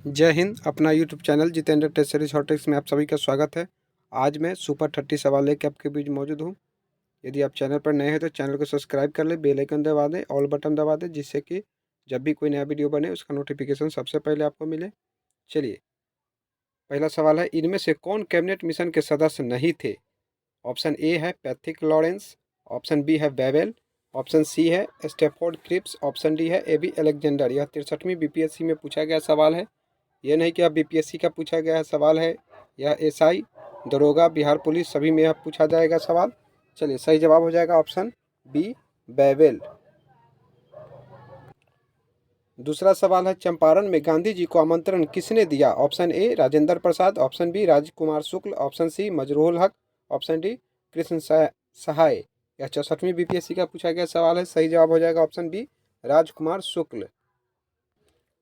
जय हिंद। अपना YouTube channel Jitendra test series hot tricks में आप सभी का स्वागत है। आज मैं सुपर 30 सवाल लेकर आपके बीच मौजूद हूं। यदि आप चैनल पर नए हैं तो चैनल को सब्सक्राइब कर ले, बेल आइकन दबा दें, ऑल बटन दबा दें, जिससे कि जब भी कोई नया वीडियो बने उसका नोटिफिकेशन सबसे पहले आपको मिले। चलिए, पहला सवाल है, इनमें से कौन कैबिनेट मिशन के सदस्य नहीं थे? ऑप्शन ए है पैथिक लॉरेंस, ऑप्शन बी है बेवेल, ऑप्शन सी है स्टेफोर्ड क्रिप्स, ऑप्शन डी है एबी अलेक्जेंडर। यह 63वीं बीपीएससी में पूछा गया सवाल है। ये नहीं कि अब बीपीएससी का पूछा गया है सवाल है, यह एसआई, दरोगा, बिहार पुलिस सभी में यह पूछा जाएगा सवाल। चलिए, सही जवाब हो जाएगा ऑप्शन बी, बैवेल। दूसरा सवाल है, चंपारण में गांधी जी को आमंत्रण किसने दिया? Option A Rajendra Prasad, option B Rajkumar Shukla, option C Mazharul Haq, option D Krishna सहाय। यह 64वीं बीपीएससी का पूछा गया सवाल है। सही जवाब हो जाएगा ऑप्शन बी, राजकुमार शुक्ल।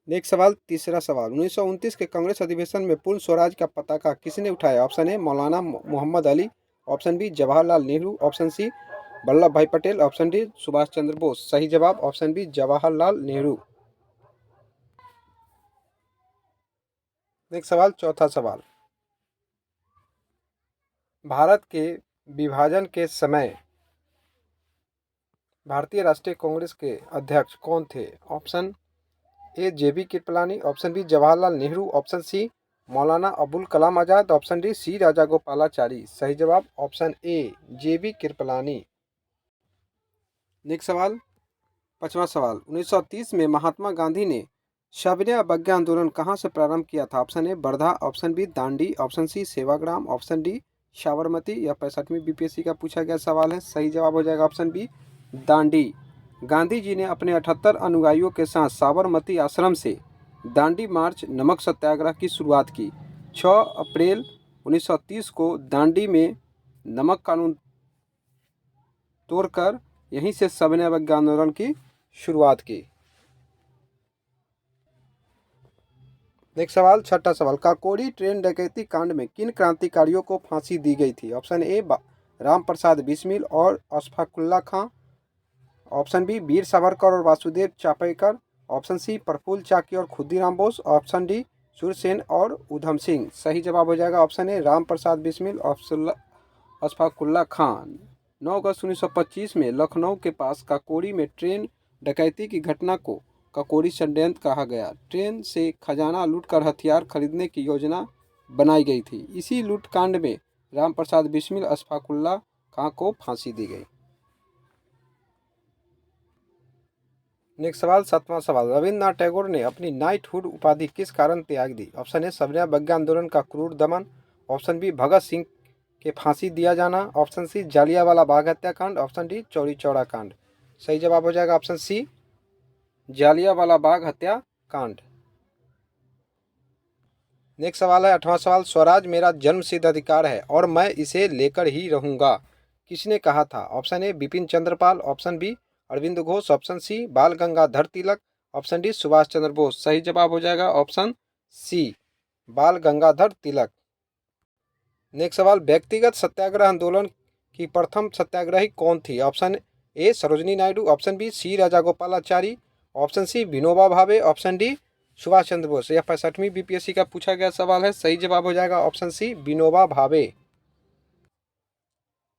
नेक्स्ट सवाल, तीसरा सवाल, 1929 के कांग्रेस अधिवेशन में पूर्ण स्वराज का पताका किसने उठाया? Option A Maulana Mohammad Ali, option B Jawaharlal Nehru, option C Vallabh Bhai Patel, option D Subhash Chandra Bose. सही जवाब option B, Jawaharlal Nehru. Next सवाल, चौथा सवाल, भारत के विभाजन के समय भारतीय राष्ट्रीय कांग्रेस के अध्यक्ष कौन थे? Option A J B Kripalani, option B Jawaharlal Nehru, option C Maulana Abul Kalam Azad, option D C Rajagopalachari. सही जवाब option A, J B Kripalani. Next सवाल, पांचवा सवाल, 1930 में महात्मा गांधी ने सविनय अवज्ञा आंदोलन कहां से प्रारंभ किया था? Option A Wardha, option B Dandi, option C Sevagram, option D Sabarmati. यह 65वीं बीपीएससी का पूछा गया सवाल है। सही जवाब हो जाएगा ऑप्शन बी, दांडी। गांधी जी ने अपने 78 अनुयायियों के साथ साबरमती आश्रम से दांडी मार्च नमक सत्याग्रह की शुरुआत की। 6 अप्रैल 1930 को दांडी में नमक कानून तोड़कर यहीं से सविनय अवज्ञा आंदोलन की शुरुआत की। नेक्स्ट सवाल, छठा सवाल, काकोरी ट्रेन डकैती कांड में किन क्रांतिकारियों को फांसी दी गई थी? ऑप्शन ए राम प्रसाद बिस्मिल और अशफाकुल्ला खां, ऑप्शन बी वीर सावरकर और वासुदेव चापयकर, ऑप्शन सी प्रफुल्ल चाकी और खुदीराम बोस, ऑप्शन डी सूरसेन और उधम सिंह। सही जवाब हो जाएगा ऑप्शन ए राम प्रसाद बिस्मिल और अशफाकुल्ला खान। 9 अगस्त 1925 में लखनऊ के पास काकोरी में ट्रेन डकैती की घटना को काकोरी षड्यंत्र कहा गया। ट्रेन से खजाना लूटकर हथियार खरीदने की योजना बनाई गई थी। इसी लूटकांड में राम प्रसाद बिस्मिल अशफाकुल्ला खां को फांसी दी गई। नेक्स्ट सवाल, सातवां सवाल, रविन्द्रनाथ टैगोर ने अपनी नाइटहुड उपाधि किस कारण त्याग दी? ऑप्शन ए सविनय अवज्ञा आंदोलन का क्रूर दमन, ऑप्शन बी भगत सिंह के फांसी दिया जाना, ऑप्शन सी जालियांवाला बाग हत्याकांड, ऑप्शन डी चौरी चौरा कांड। सही जवाब हो जाएगा ऑप्शन सी, जालियांवाला बाग हत्याकांड। नेक्स्ट सवाल है, आठवां सवाल, स्वराज मेरा जन्मसिद्ध अधिकार है और मैं इसे लेकर ही रहूंगा, किसने कहा था? Option A Bipin Chandrapal, option B Aurobindo Ghosh, option C Bal Gangadhar Tilak, option D Subhash Chandra Bose. सही जवाब हो जाएगा ऑप्शन सी, बाल गंगाधर तिलक। नेक्स्ट सवाल, व्यक्तिगत सत्याग्रह आंदोलन की प्रथम सत्याग्रही कौन थी? Option A Sarojini Naidu, option B C Rajagopalachari, option C Vinoba Bhave, option D Subhash Chandra Bose. यह 65वीं बीपीएससी का पूछा गया सवाल है। सही जवाब हो जाएगा ऑप्शन सी, विनोबा भावे।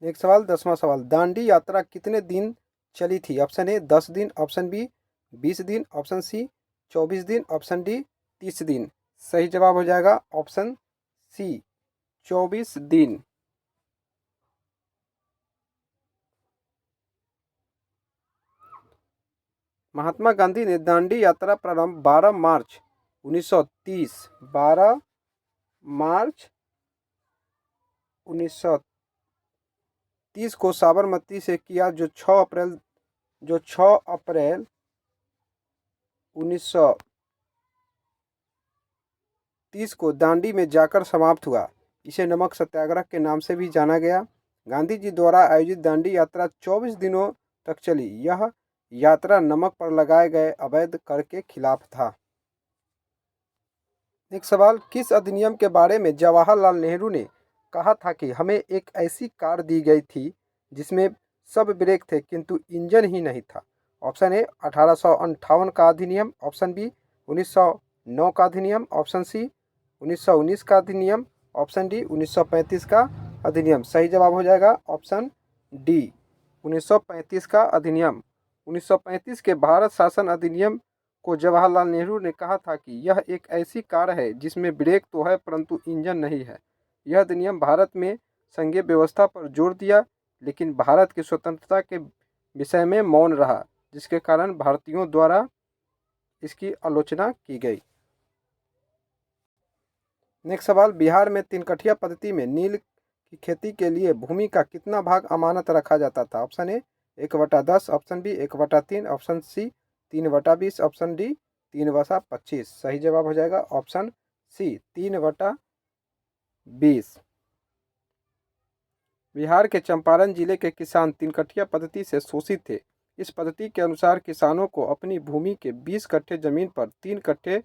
नेक्स्ट सवाल, 10वां सवाल, दांडी यात्रा कितने दिन चली थी? ऑप्शन ए 10 दिन, ऑप्शन बी 20 दिन, ऑप्शन सी 24 दिन, ऑप्शन डी 30 दिन। सही जवाब हो जाएगा ऑप्शन सी, 24 दिन। महात्मा गांधी ने दांडी यात्रा प्रारंभ 12 मार्च 1930 12 मार्च 1930 को साबरमती से किया, जो 6 अप्रैल 1930 को दांडी में जाकर समाप्त हुआ। इसे नमक सत्याग्रह के नाम से भी जाना गया। गांधी जी द्वारा आयोजित दांडी यात्रा 24 दिनों तक चली। यह यात्रा नमक पर लगाए गए अवैध कर के खिलाफ था। एक सवाल, किस अधिनियम के बारे में जवाहरलाल नेहरू ने कहा था कि हमें एक ऐसी कार दी गई थी जिसमें सब ब्रेक थे किंतु इंजन ही नहीं था? ऑप्शन ए 1858 का अधिनियम, ऑप्शन बी 1909 का अधिनियम, ऑप्शन सी 1919 का अधिनियम, ऑप्शन डी 1935 का अधिनियम। सही जवाब हो जाएगा ऑप्शन डी 1935 का अधिनियम। 1935 के भारत शासन अधिनियम को जवाहरलाल नेहरू ने कहा था कि यह एक ऐसी कार है जिसमें ब्रेक तो है परंतु इंजन नहीं है। यह अधिनियम भारत में संघीय व्यवस्था पर जोर दिया, लेकिन भारत की स्वतंत्रता के विषय में मौन रहा, जिसके कारण भारतीयों द्वारा इसकी आलोचना की गई। नेक्स्ट सवाल, बिहार में 3 कठिया पद्धति में नील की खेती के लिए भूमि का कितना भाग अमानत रखा जाता था? Option A 1/10, option B 1/3, option C 3/20, option D 3/25। सही जवाब हो जाएगा ऑप्शन सी 3/20। बिहार के चंपारण जिले के किसान 3 कठिया पद्धति से शोषित थे। इस पद्धति के अनुसार किसानों को अपनी भूमि के 20 कट्ठे जमीन पर 3 कट्ठे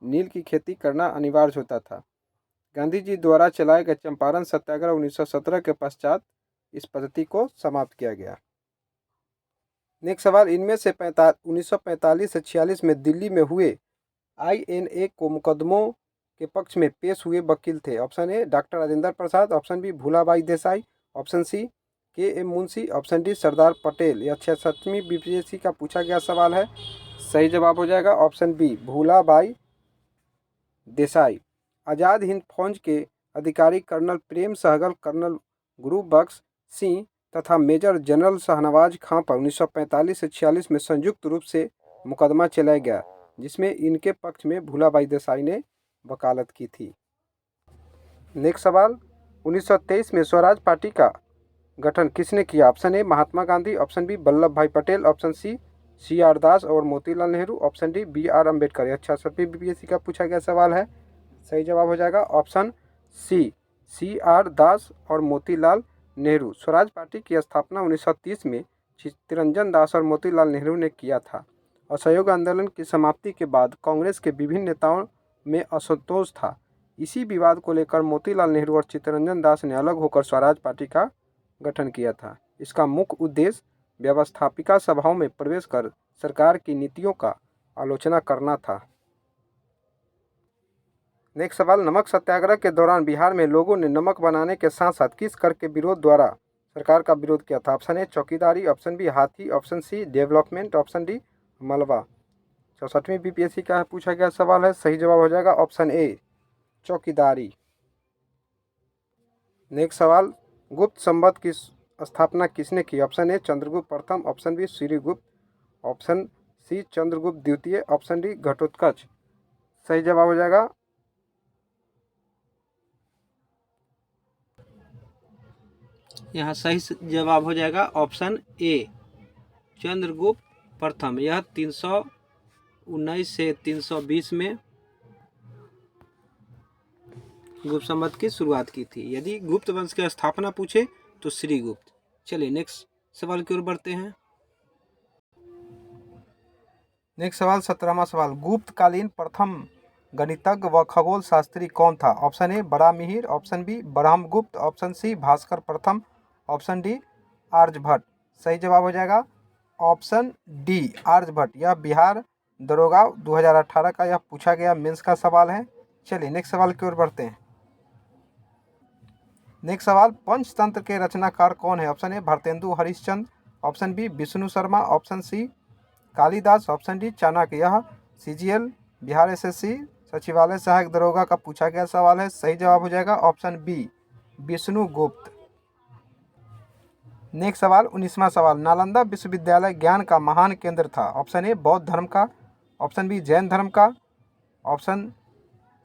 नील की खेती करना अनिवार्य होता था। गांधी जी द्वारा चलाए गए चंपारण सत्याग्रह 1917 के पश्चात इस पद्धति को समाप्त किया गया। नेक्स्ट सवाल, इनमें से 1945 से 46 में दिल्ली में हुए INA को मुकदमों के पक्ष में पेश हुए वकील थे? Option A doctor Rajendra Prasad, option B Bhulabhai Desai, option C KM Munshi, option D Sardar Patel. यह 66वीं BPSC का पूछा गया सवाल है। सही जवाब हो जाएगा ऑप्शन बी भूलाबाई देसाई। आज़ाद हिंद फौज के अधिकारी कर्नल प्रेम सहगल, कर्नल गुरु बख्श सिंह तथा मेजर जनरल शाहनवाज खां पर 1945 से 46 में संयुक्त रूप से मुकदमा चलाया गया, जिसमें इनके पक्ष में भूलाबाई देसाई ने वकालत की थी। नेक्स्ट सवाल, 1923 में स्वराज पार्टी का गठन किसने किया? Option A Mahatma Gandhi, option B Vallabh Bhai Patel, option C CR Das और Motilal Nehru, option D BR Ambedkar. यह 66वीं BPSC का पूछा गया सवाल है। सही जवाब हो जाएगा ऑप्शन सी CR दास और मोतीलाल नेहरू। स्वराज पार्टी की स्थापना 1930 में चित्तरंजन दास और मोतीलाल नेहरू ने किया था। असहयोग आंदोलन की समाप्ति के बाद कांग्रेस के विभिन्न नेताओं में असंतोष था। इसी विवाद को लेकर मोतीलाल नेहरू और चित्तरंजन दास ने अलग होकर स्वराज पार्टी का गठन किया था। इसका मुख्य उद्देश्य व्यवस्थापिका सभाओं में प्रवेश कर सरकार की नीतियों का आलोचना करना था। नेक्स्ट सवाल, नमक सत्याग्रह के दौरान बिहार में लोगों ने नमक बनाने के साथ साथ किस कर के विरोध द्वारा सरकार का विरोध किया था? ऑप्शन ए चौकीदारी, ऑप्शन बी हाथी, option C development, option D मलबा। 64वीं BPSC का पूछा गया सवाल है। सही जवाब हो जाएगा ऑप्शन ए चौकीदारी। नेक्स्ट सवाल, गुप्त संवत की स्थापना किसने की? ऑप्शन ए चंद्रगुप्त प्रथम, option B Srigupta, option C Chandragupta द्वितीय, ऑप्शन डी घटोत्कच। सही जवाब हो जाएगा यहाँ सही जवाब हो जाएगा ऑप्शन ए चंद्रगुप्त प्रथम। यह 319 से 320 में गुप्त संवत की शुरुआत की थी। यदि गुप्त वंश की स्थापना पूछे तो श्रीगुप्त। चलिए नेक्स्ट सवाल की ओर बढ़ते हैं। नेक्स्ट सवाल 17वां सवाल, गुप्तकालीन प्रथम गणितज्ञ व खगोल शास्त्री कौन था? Option A Varahamihira, option B Brahmagupta, option C Bhaskara प्रथम, ऑप्शन डी आर्यभट्ट। सही जवाब हो जाएगा ऑप्शन डी आर्यभट्ट। यह बिहार दरोगा 2018 का यह पूछा गया मेंस का सवाल है। चलिए नेक्स्ट सवाल की ओर बढ़ते हैं। नेक्स्ट सवाल, पंचतंत्र के रचनाकार कौन है? Option A Bharatendu Harishchandra, option B Vishnu Sharma, option C Kalidas, option D Chanakya. यह CGL बिहार SSC सचिवालय सहायक दरोगा का पूछा गया सवाल है। सही जवाब हो जाएगा ऑप्शन बी विष्णुगुप्त। नेक्स्ट सवाल 19वां सवाल, नालंदा विश्वविद्यालय ज्ञान का महान केंद्र था? ऑप्शन ए बौद्ध धर्म का, ऑप्शन बी जैन धर्म का, ऑप्शन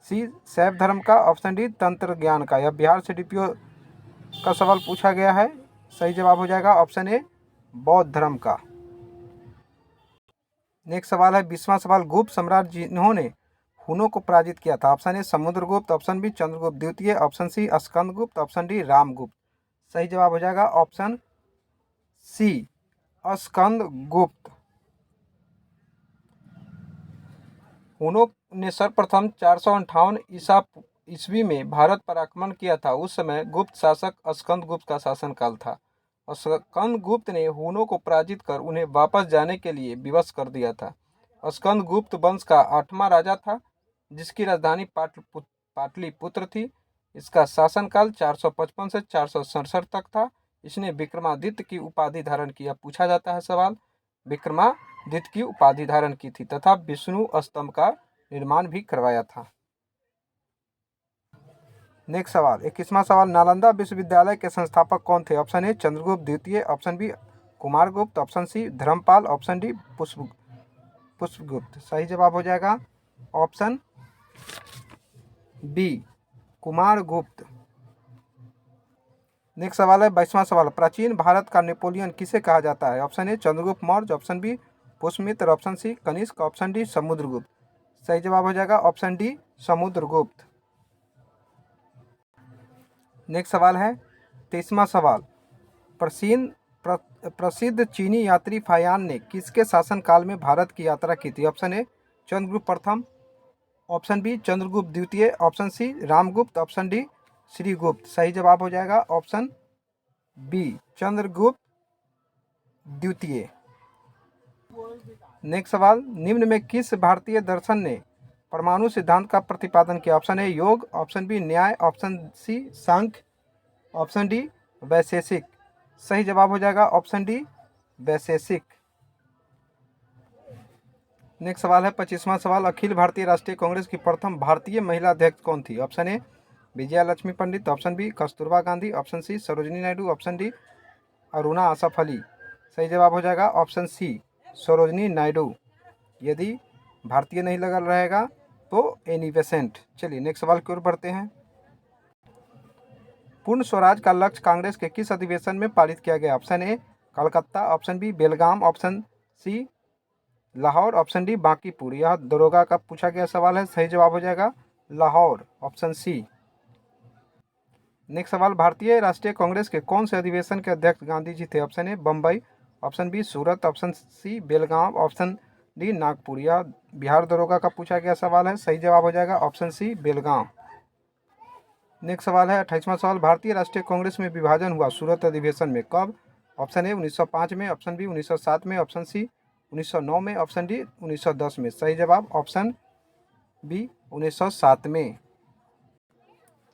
सी शैव धर्म का, ऑप्शन डी तंत्र ज्ञान का। यह बिहार से DPO का सवाल पूछा गया है। सही जवाब हो जाएगा ऑप्शन ए बौद्ध धर्म का। नेक्स्ट सवाल है 20वां सवाल, गुप्त सम्राट जिन्होंने हुनों को पराजित किया था? Option A Samudragupta, option B Chandragupta द्वितीय, option C Skandagupta, option D Ramagupta. सही जवाब हो जाएगा ऑप्शन सी स्कंदगुप्त। हुनों ने सर्वप्रथम 458 ईस्वी में भारत पर आक्रमण किया था। उस समय गुप्त शासक स्कंदगुप्त का शासनकाल था। स्कंदगुप्त ने हुनों को पराजित कर उन्हें वापस जाने के लिए विवश कर दिया था। स्कंदगुप्त वंश का 8वां राजा था। जिसकी राजधानी पाटलिपुत्र थी। इसका शासनकाल 455 से 467 तक था। इसने विक्रमादित्य की उपाधि धारण किया। पूछा जाता है सवाल, विक्रमादित्य की उपाधि धारण की थी तथा विष्णु स्तंभ का निर्माण भी करवाया था। नेक्स्ट सवाल, 21वां सवाल, नालंदा विश्वविद्यालय के संस्थापक कौन थे? ऑप्शन ए चंद्रगुप्त द्वितीय, option B Kumaragupta, option C Dharmapala, option D Pushpagupta. सही जवाब हो जाएगा ऑप्शन बी कुमारगुप्त। नेक्स्ट सवाल है 22वां सवाल, प्राचीन भारत का नेपोलियन किसे कहा जाता है? Option A Chandragupta Maurya, option B Pushyamitra, option C Kanishka, option D Samudragupta. सही जवाब हो जाएगा ऑप्शन डी समुद्रगुप्त। नेक्स्ट सवाल है 23वां सवाल, प्रसिद्ध चीनी यात्री फायान ने किसके शासनकाल में भारत की यात्रा की थी? ऑप्शन ए चंद्रगुप्त प्रथम, ऑप्शन बी चंद्रगुप्त द्वितीय, option C Ramagupta, option D Srigupta. सही जवाब हो जाएगा ऑप्शन बी चंद्रगुप्त द्वितीय। नेक्स्ट सवाल, निम्न में किस भारतीय दर्शन ने परमाणु सिद्धांत का प्रतिपादन किया? ऑप्शन ए योग, ऑप्शन बी न्याय, ऑप्शन सी सांख्य, ऑप्शन डी वैशेषिक। सही जवाब हो जाएगा ऑप्शन डी वैशेषिक। नेक्स्ट सवाल है 25वां सवाल, अखिल भारतीय राष्ट्रीय कांग्रेस की प्रथम भारतीय महिला अध्यक्ष कौन थी? Option A Vijaya Lakshmi Pandit, option B Kasturba Gandhi, option C Sarojini Naidu, option D Aruna Asaf Ali. सही जवाब हो जाएगा ऑप्शन सी सरोजिनी नायडू। यदि भारतीय नहीं लगा रहेगा तो एनी बेसेंट। चलिए नेक्स्ट सवाल की ओर बढ़ते हैं। पूर्ण स्वराज का लक्ष्य कांग्रेस के किस अधिवेशन में पारित किया गया? Option A Calcutta, option B Belgaum, option C Lahore, option D Bankipur. यह दरोगा का पूछा गया सवाल है। सही जवाब हो जाएगा लाहौर, ऑप्शन सी। नेक्स्ट सवाल, भारतीय राष्ट्रीय कांग्रेस के कौन से अधिवेशन के अध्यक्ष गांधी जी थे? Option A Bombay, option B Surat, option C Belgaum, option D Nagpur. यह बिहार दरोगा का पूछा गया सवाल है। सही जवाब हो जाएगा ऑप्शन सी बेलगाम। नेक्स्ट सवाल है 28वां सवाल, भारतीय राष्ट्रीय कांग्रेस में विभाजन हुआ सूरत अधिवेशन में कब? ऑप्शन ए 1905 में, ऑप्शन बी 1907 में, ऑप्शन सी 1909 में, ऑप्शन डी 1910 में। सही जवाब ऑप्शन बी 1907 में।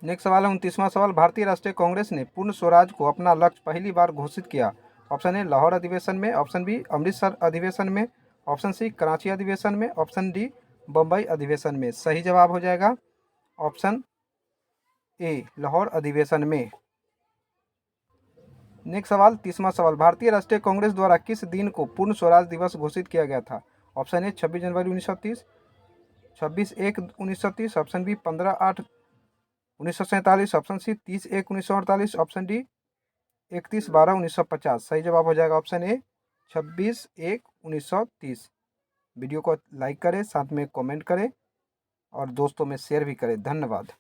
नेक्स्ट सवाल है 29वां सवाल, भारतीय राष्ट्रीय कांग्रेस ने पूर्ण स्वराज को अपना लक्ष्य पहली बार घोषित किया। ऑप्शन ए लाहौर अधिवेशन में, ऑप्शन बी अमृतसर अधिवेशन में, ऑप्शन सी कराची अधिवेशन में, ऑप्शन डी बम्बई अधिवेशन में। सही जवाब हो जाएगा ऑप्शन ए लाहौर अधिवेशन में। नेक्स्ट सवाल 30वां सवाल, भारतीय राष्ट्रीय कांग्रेस द्वारा किस दिन को पूर्ण स्वराज दिवस घोषित किया गया था? ऑप्शन ए 26 जनवरी 1930, 26/1/1930, option B 15/8/1947, option C 30/1/1948, option D 31/12/1950। सही जवाब हो जाएगा ऑप्शन ए 26/1/1930। वीडियो को लाइक करें, साथ में कमेंट करें और दोस्तों में शेयर भी करें। धन्यवाद।